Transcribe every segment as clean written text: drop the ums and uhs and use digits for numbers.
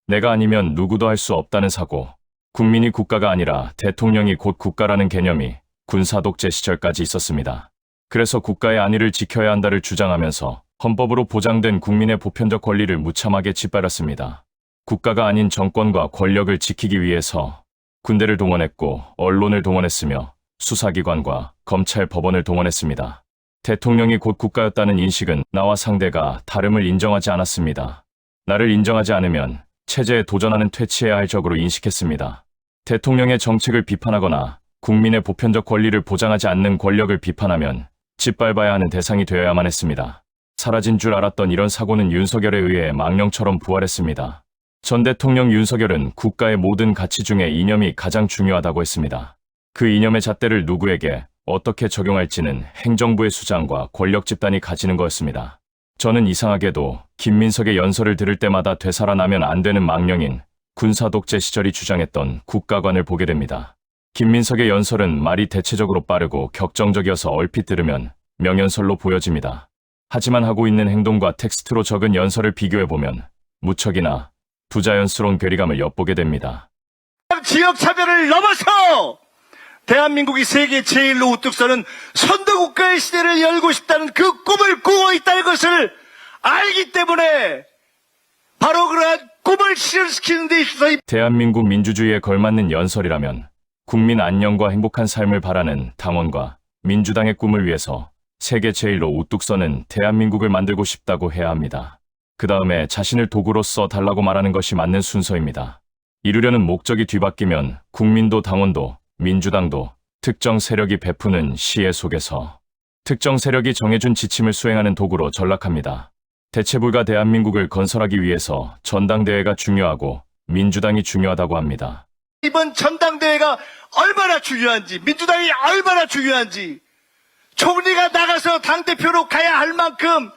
내가 아니면 누구도 할 수 없다는 사고, 국민이 국가가 아니라 대통령이 곧 국가라는 개념이 군사 독재 시절까지 있었습니다. 그래서 국가의 안위를 지켜야 한다를 주장하면서 헌법으로 보장된 국민의 보편적 권리를 무참하게 짓밟았습니다. 국가가 아닌 정권과 권력을 지키기 위해서 군대를 동원했고 언론을 동원했으며 수사기관과 검찰, 법원을 동원했습니다. 대통령이 곧 국가였다는 인식은 나와 상대가 다름을 인정하지 않았습니다. 나를 인정하지 않으면 체제에 도전하는 퇴치해야 할 적으로 인식했습니다. 대통령의 정책을 비판하거나 국민의 보편적 권리를 보장하지 않는 권력을 비판하면 짓밟아야 하는 대상이 되어야만 했습니다. 사라진 줄 알았던 이런 사고는 윤석열에 의해 망령처럼 부활했습니다. 전 대통령 윤석열은 국가의 모든 가치 중에 이념이 가장 중요하다고 했습니다. 그 이념의 잣대를 누구에게 어떻게 적용할지는 행정부의 수장과 권력 집단이 가지는 거였습니다. 저는 이상하게도 김민석의 연설을 들을 때마다 되살아나면 안 되는 망령인 군사독재 시절이 주장했던 국가관을 보게 됩니다. 김민석의 연설은 말이 대체적으로 빠르고 격정적이어서 얼핏 들으면 명연설로 보여집니다. 하지만 하고 있는 행동과 텍스트로 적은 연설을 비교해보면 무척이나 부자연스러운 괴리감을 엿보게 됩니다. 지역차별을 넘어서 대한민국이 세계 제일로 우뚝 서는 선도국가의 시대를 열고 싶다는 그 꿈을 꾸고 있다는 것을 알기 때문에 바로 그러한 꿈을 실현시키는 데 있어서 대한민국 민주주의에 걸맞는 연설이라면 국민 안녕과 행복한 삶을 바라는 당원과 민주당의 꿈을 위해서 세계 제일로 우뚝 서는 대한민국을 만들고 싶다고 해야 합니다. 그 다음에 자신을 도구로 써 달라고 말하는 것이 맞는 순서입니다. 이루려는 목적이 뒤바뀌면 국민도 당원도 민주당도 특정 세력이 베푸는 시혜 속에서 특정 세력이 정해준 지침을 수행하는 도구로 전락합니다. 대체불가 대한민국을 건설하기 위해서 전당대회가 중요하고 민주당이 중요하다고 합니다. 이번 전당대회가 얼마나 중요한지, 민주당이 얼마나 중요한지, 총리가 나가서 당대표로 가야 할 만큼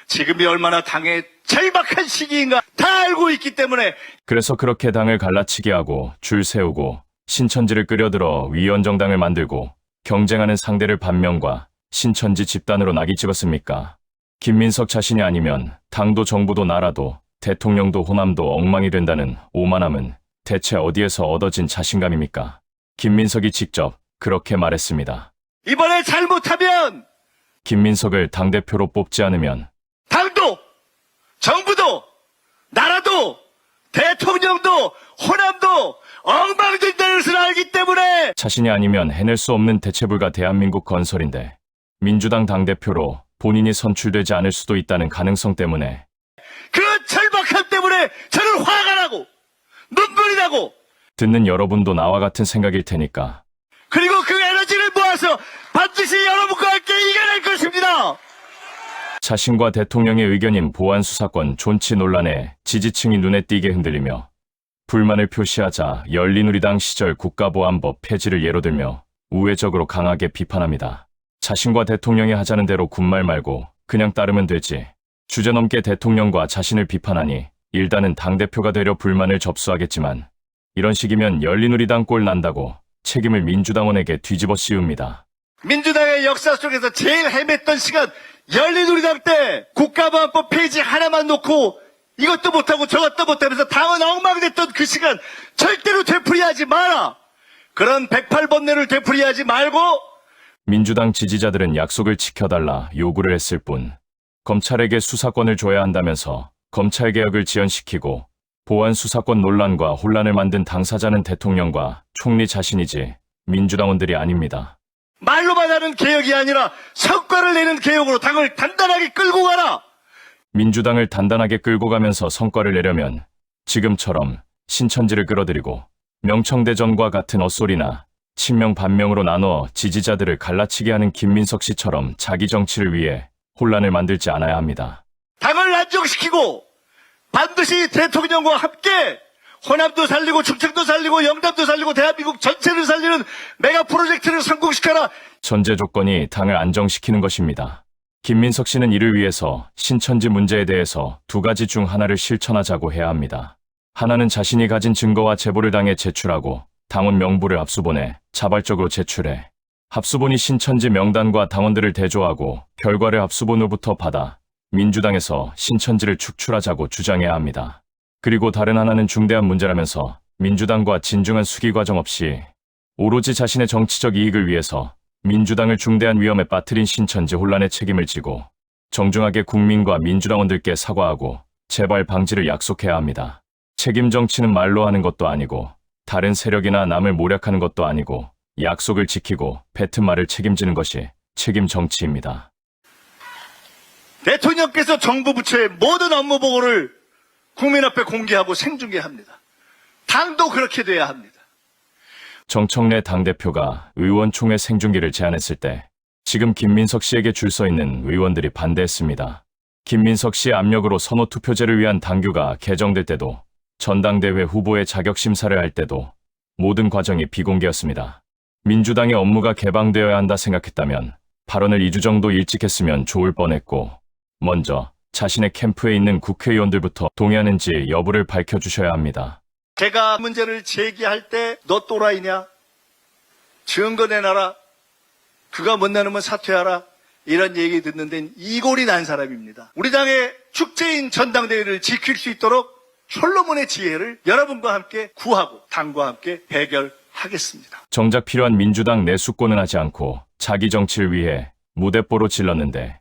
지금이 얼마나 당의 절박한 시기인가 다 알고 있기 때문에 그래서 그렇게 당을 갈라치게 하고 줄 세우고 신천지를 끌어들어 위원정당을 만들고 경쟁하는 상대를 반명과 신천지 집단으로 낙이 찍었습니까? 김민석 자신이 아니면 당도 정부도 나라도 대통령도 호남도 엉망이 된다는 오만함은 대체 어디에서 얻어진 자신감입니까? 김민석이 직접 그렇게 말했습니다. 이번에 잘못하면 김민석을 당대표로 뽑지 않으면 당도, 정부도, 나라도, 대통령도, 호남도 엉망된다는 것을 알기 때문에 자신이 아니면 해낼 수 없는 대체불가 대한민국 건설인데 민주당 당대표로 본인이 선출되지 않을 수도 있다는 가능성 때문에 그 절박함 때문에 저는 화가 나고 눈물이 나고 듣는 여러분도 나와 같은 생각일 테니까 그리고 그 에너지를 모아서 반드시 여러분과 함께 이겨낼 것입니다. 자신과 대통령의 의견인 보안수사권 존치 논란에 지지층이 눈에 띄게 흔들리며 불만을 표시하자 열린우리당 시절 국가보안법 폐지를 예로 들며 우회적으로 강하게 비판합니다. 자신과 대통령이 하자는 대로 군말 말고 그냥 따르면 되지. 주제넘게 대통령과 자신을 비판하니 일단은 당대표가 되려 불만을 접수하겠지만 이런 식이면 열린우리당 꼴 난다고 책임을 민주당원에게 뒤집어 씌웁니다. 민주당의 역사 속에서 제일 헤맸던 시간 열린우리당 때 국가보안법 폐지 하나만 놓고 이것도 못하고 저것도 못하면서 당은 엉망됐던 그 시간 절대로 되풀이하지 마라. 그런 108번뇌를 되풀이하지 말고 민주당 지지자들은 약속을 지켜달라 요구를 했을 뿐 검찰에게 수사권을 줘야 한다면서 검찰개혁을 지연시키고 보안수사권 논란과 혼란을 만든 당사자는 대통령과 총리 자신이지 민주당원들이 아닙니다. 말로만 하는 개혁이 아니라 성과를 내는 개혁으로 당을 단단하게 끌고 가라. 민주당을 단단하게 끌고 가면서 성과를 내려면 지금처럼 신천지를 끌어들이고 명청대전과 같은 헛소리나 친명 반명으로 나눠 지지자들을 갈라치게 하는 김민석 씨처럼 자기 정치를 위해 혼란을 만들지 않아야 합니다. 당을 안정시키고 반드시 대통령과 함께 호남도 살리고 충청도 살리고 영남도 살리고 대한민국 전체를 살리는 메가 프로젝트를 성공시켜라. 전제 조건이 당을 안정시키는 것입니다. 김민석 씨는 이를 위해서 신천지 문제에 대해서 두 가지 중 하나를 실천하자고 해야 합니다. 하나는 자신이 가진 증거와 제보를 당에 제출하고 당원 명부를 합수본에 자발적으로 제출해 합수본이 신천지 명단과 당원들을 대조하고 결과를 합수본으로부터 받아 민주당에서 신천지를 축출하자고 주장해야 합니다. 그리고 다른 하나는 중대한 문제라면서 민주당과 진중한 수기 과정 없이 오로지 자신의 정치적 이익을 위해서 민주당을 중대한 위험에 빠뜨린 신천지 혼란의 책임을 지고 정중하게 국민과 민주당원들께 사과하고 재발 방지를 약속해야 합니다. 책임 정치는 말로 하는 것도 아니고 다른 세력이나 남을 모략하는 것도 아니고 약속을 지키고 뱉은 말을 책임지는 것이 책임 정치입니다. 대통령께서 정부 부처의 모든 업무 보고를 국민 앞에 공개하고 생중계합니다. 당도 그렇게 돼야 합니다. 정청래 당대표가 의원총회 생중계를 제안했을 때 지금 김민석 씨에게 줄 서 있는 의원들이 반대했습니다. 김민석 씨의 압력으로 선호투표제를 위한 당규가 개정될 때도 전당대회 후보의 자격심사를 할 때도 모든 과정이 비공개였습니다. 민주당의 업무가 개방되어야 한다 생각했다면 발언을 2주 정도 일찍 했으면 좋을 뻔했고 먼저 자신의 캠프에 있는 국회의원들부터 동의하는지 여부를 밝혀주셔야 합니다. 제가 문제를 제기할 때 너 또라이냐? 증거 내놔라. 그가 못 내놓으면 사퇴하라. 이런 얘기 듣는 데는 이골이 난 사람입니다. 우리 당의 축제인 전당대회를 지킬 수 있도록 솔로몬의 지혜를 여러분과 함께 구하고 당과 함께 해결하겠습니다. 정작 필요한 민주당 내수권은 하지 않고 자기 정치를 위해 무대뽀로 질렀는데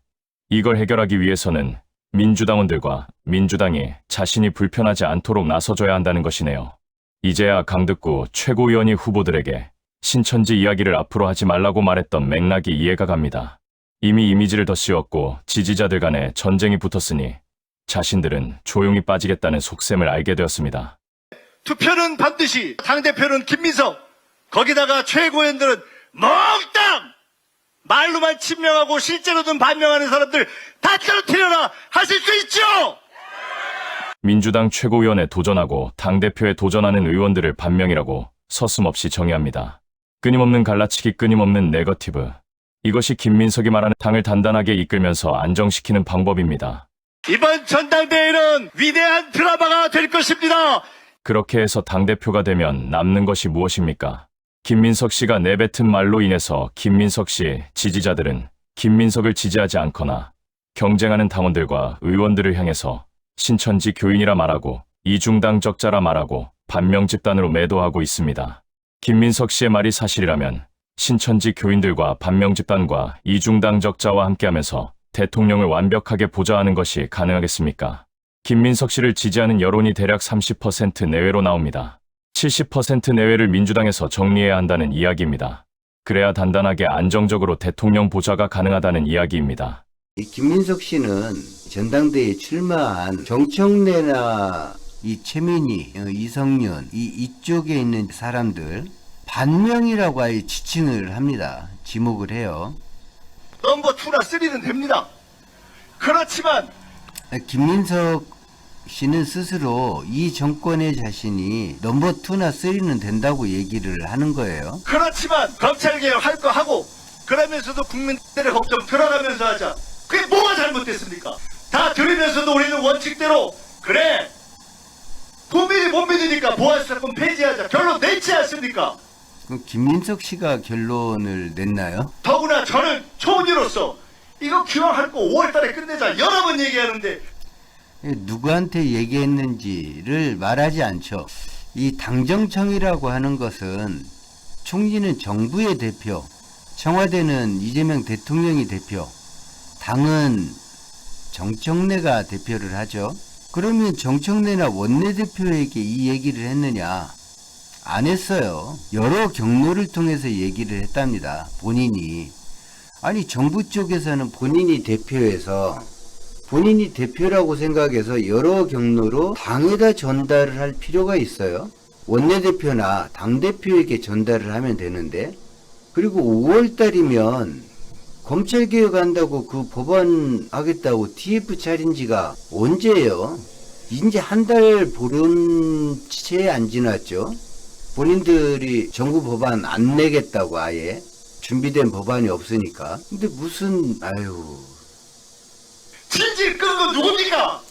이걸 해결하기 위해서는 민주당원들과 민주당이 자신이 불편하지 않도록 나서줘야 한다는 것이네요. 이제야 강득구 최고위원이 후보들에게 신천지 이야기를 앞으로 하지 말라고 말했던 맥락이 이해가 갑니다. 이미 이미지를 더 씌웠고 지지자들 간에 전쟁이 붙었으니 자신들은 조용히 빠지겠다는 속셈을 알게 되었습니다. 투표는 반드시 당대표는 김민석 거기다가 최고위원들은 몽땅 말로만 친명하고 실제로는 반명하는 사람들 다 떨어뜨려라 하실 수 있죠. 민주당 최고위원에 도전하고 당대표에 도전하는 의원들을 반명이라고 서슴없이 정의합니다. 끊임없는 갈라치기, 끊임없는 네거티브. 이것이 김민석이 말하는 당을 단단하게 이끌면서 안정시키는 방법입니다. 이번 전당대회는 위대한 드라마가 될 것입니다. 그렇게 해서 당대표가 되면 남는 것이 무엇입니까? 김민석 씨가 내뱉은 말로 인해서 김민석 씨 지지자들은 김민석을 지지하지 않거나 경쟁하는 당원들과 의원들을 향해서 신천지 교인이라 말하고 이중당 적자라 말하고 반명 집단으로 매도하고 있습니다. 김민석 씨의 말이 사실이라면 신천지 교인들과 반명 집단과 이중당 적자와 함께하면서 대통령을 완벽하게 보좌하는 것이 가능하겠습니까? 김민석 씨를 지지하는 여론이 대략 30% 내외로 나옵니다. 70% 내외를 민주당에서 정리해야 한다는 이야기입니다. 그래야 단단하게 안정적으로 대통령 보좌가 가능하다는 이야기입니다. 이 김민석 씨는 전당대회에 출마한 정청래나 이 최민희, 이성윤 이쪽에 있는 사람들 반명이라고 아예 지칭을 합니다. 지목을 해요. 넘버 2나 3는 됩니다. 그렇지만 김민석 씨는 스스로 이 정권의 자신이 넘버 2나 3는 된다고 얘기를 하는 거예요. 그렇지만 검찰개혁 할 거 하고 그러면서도 국민들의 걱정 들어가면서 하자. 그게 뭐가 잘못됐습니까? 다 들으면서도 우리는 원칙대로 그래 국민이 못 믿으니까 보안사건 폐지하자 결론 냈지 않습니까? 그럼 김민석 씨가 결론을 냈나요? 더구나 저는 초기로서 이거 기왕할 거 5월달에 끝내자 여러 번 얘기하는데 누구한테 얘기했는지를 말하지 않죠. 이 당정청이라고 하는 것은 총리는 정부의 대표, 청와대는 이재명 대통령이 대표, 당은 정청래가 대표를 하죠. 그러면 정청래나 원내대표에게 이 얘기를 했느냐? 안 했어요. 여러 경로를 통해서 얘기를 했답니다. 본인이. 아니 정부 쪽에서는 본인이 대표라고 생각해서 여러 경로로 당에다 전달을 할 필요가 있어요. 원내대표나 당대표에게 전달을 하면 되는데 그리고 5월달이면 검찰개혁한다고 그 법안 하겠다고 TF 차린 지가 언제예요? 이제 한 달 보름 채 안 지났죠. 본인들이 정부 법안 안 내겠다고 아예 준비된 법안이 없으니까. 근데 무슨 질질 끄는 건 누굽니까?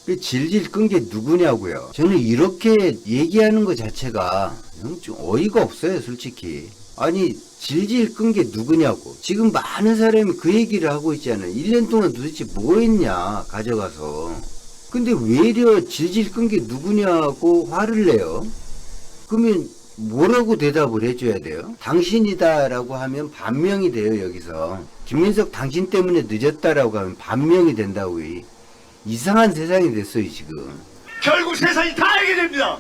그 질질 끈 게 누구냐고요. 저는 이렇게 얘기하는 것 자체가 좀 어이가 없어요, 솔직히. 아니 질질 끈 게 누구냐고. 지금 많은 사람이 그 얘기를 하고 있잖아요. 1년 동안 도대체 뭐 했냐 가져가서. 근데 외려 질질 끈 게 누구냐고 화를 내요. 그러면 뭐라고 대답을 해줘야 돼요? 당신이다라고 하면 반명이 돼요, 여기서. 김민석 당신 때문에 늦었다라고 하면 반명이 된다고. 이상한 세상이 됐어요, 지금. 결국 세상이 다 알게 됩니다.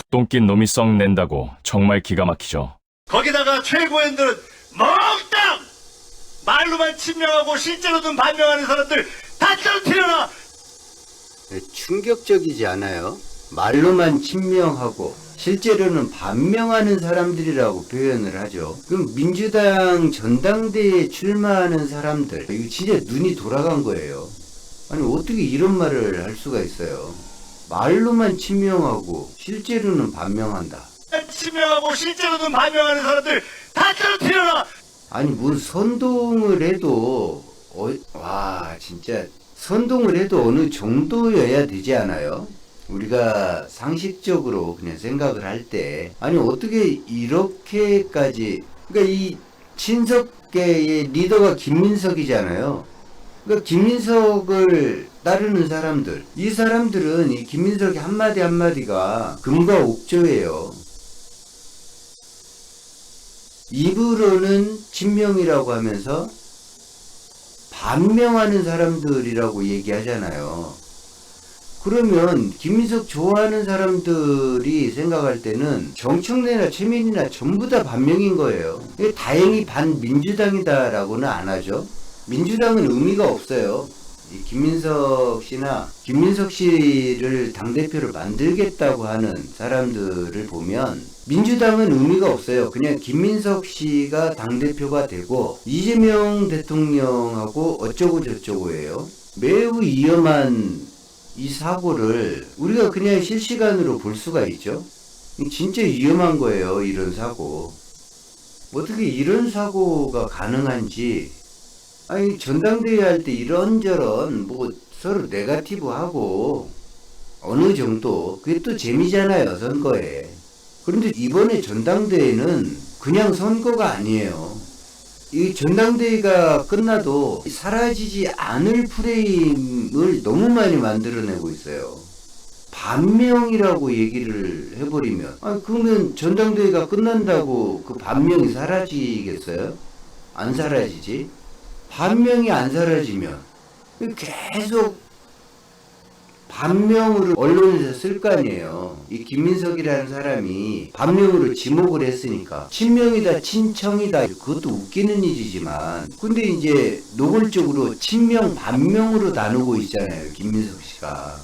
똥낀 놈이 썩 낸다고 정말 기가 막히죠. 거기다가 최고위원들은 멍땅! 말로만 친명하고 실제로는 반명하는 사람들 다 떨어뜨려라! 충격적이지 않아요? 말로만 친명하고 실제로는 반명하는 사람들이라고 표현을 하죠. 그럼 민주당 전당대회에 출마하는 사람들, 이거 진짜 눈이 돌아간 거예요. 아니 어떻게 이런 말을 할 수가 있어요? 말로만 친명하고 실제로는 반명한다. 친명하고 실제로는 반명하는 사람들 다 떨어뜨려라! 아니 뭔 선동을 해도 와 진짜 선동을 해도 어느 정도여야 되지 않아요? 우리가 상식적으로 그냥 생각을 할 때 아니 어떻게 이렇게까지 그러니까 이 친석계의 리더가 김민석이잖아요. 그러니까 김민석을 따르는 사람들 이 사람들은 이 김민석의 한마디 한마디가 금과 옥조예요. 입으로는 친명이라고 하면서 반명하는 사람들이라고 얘기하잖아요. 그러면 김민석 좋아하는 사람들이 생각할 때는 정청래나 최민희나 전부 다 반명인 거예요. 다행히 반민주당이다라고는 안 하죠. 민주당은 의미가 없어요. 이 김민석 씨나 김민석 씨를 당대표를 만들겠다고 하는 사람들을 보면 민주당은 의미가 없어요. 그냥 김민석 씨가 당대표가 되고 이재명 대통령하고 어쩌고 저쩌고예요. 매우 위험한 이 사고를 우리가 그냥 실시간으로 볼 수가 있죠. 진짜 위험한 거예요. 이런 사고. 어떻게 이런 사고가 가능한지. 아니 전당대회 할 때 이런저런 뭐 서로 네거티브 하고 어느 정도 그게 또 재미잖아요. 선거에. 그런데 이번에 전당대회는 그냥 선거가 아니에요. 이 전당대회가 끝나도 사라지지 않을 프레임을 너무 많이 만들어내고 있어요. 반명이라고 얘기를 해버리면 그러면 전당대회가 끝난다고 그 반명이 사라지겠어요? 안 사라지지? 반명이 안 사라지면 계속 반명으로 언론에서 쓸 거 아니에요. 이 김민석이라는 사람이 반명으로 지목을 했으니까 친명이다 친청이다 그것도 웃기는 일이지만 근데 이제 노골적으로 친명 반명으로 나누고 있잖아요. 김민석 씨가.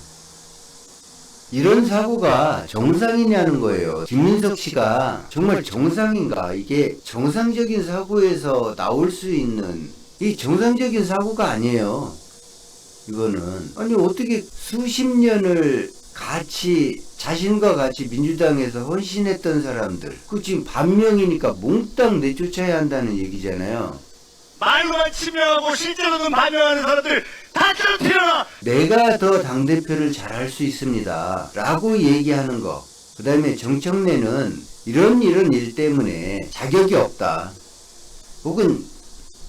이런 사고가 정상이냐는 거예요. 김민석 씨가 정말 정상인가? 이게 정상적인 사고에서 나올 수 있는 이 정상적인 사고가 아니에요. 이거는 아니 어떻게 수십 년을 같이 자신과 같이 민주당에서 헌신했던 사람들 그 지금 반명이니까 몽땅 내쫓아야 한다는 얘기잖아요. 말로만 친명하고 실제로는 반명하는 사람들 다 떨어뜨려라! 내가 더 당대표를 잘할 수 있습니다 라고 얘기하는 거. 그 다음에 정청래는 이런 일 때문에 자격이 없다 혹은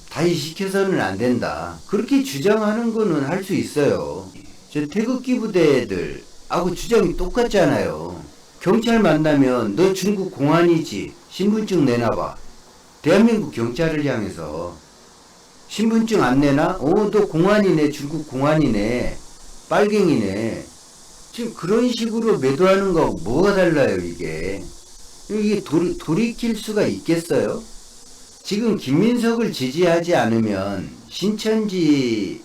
다시 시켜서는 안 된다 그렇게 주장하는 거는 할 수 있어요. 저 태극기 부대들하고 주장이 똑같잖아요. 경찰 만나면 너 중국 공안이지 신분증 내놔봐. 대한민국 경찰을 향해서 신분증 안 내나? 너 공안이네. 중국 공안이네. 빨갱이네. 지금 그런 식으로 매도하는 거하고 뭐가 달라요 이게. 이게 돌이킬 수가 있겠어요? 지금 김민석을 지지하지 않으면 신천지에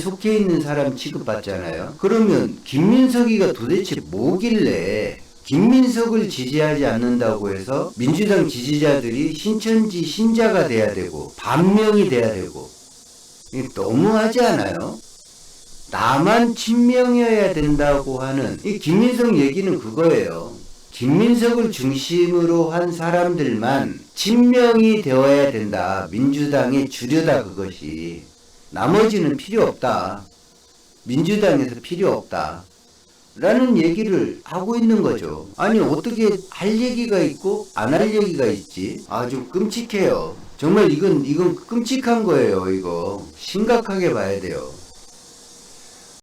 속해 있는 사람 취급받잖아요. 그러면 김민석이가 도대체 뭐길래 김민석을 지지하지 않는다고 해서 민주당 지지자들이 신천지 신자가 돼야 되고 반명이 돼야 되고 이게 너무하지 않아요? 나만 친명이어야 된다고 하는 이 김민석 얘기는 그거예요. 김민석을 중심으로 한 사람들만 친명이 되어야 된다. 민주당의 주류다 그것이. 나머지는 필요 없다. 민주당에서 필요 없다. 라는 얘기를 하고 있는 거죠. 아니 어떻게 할 얘기가 있고 안 할 얘기가 있지? 좀 끔찍해요. 정말 이건 끔찍한 거예요. 이거 심각하게 봐야 돼요.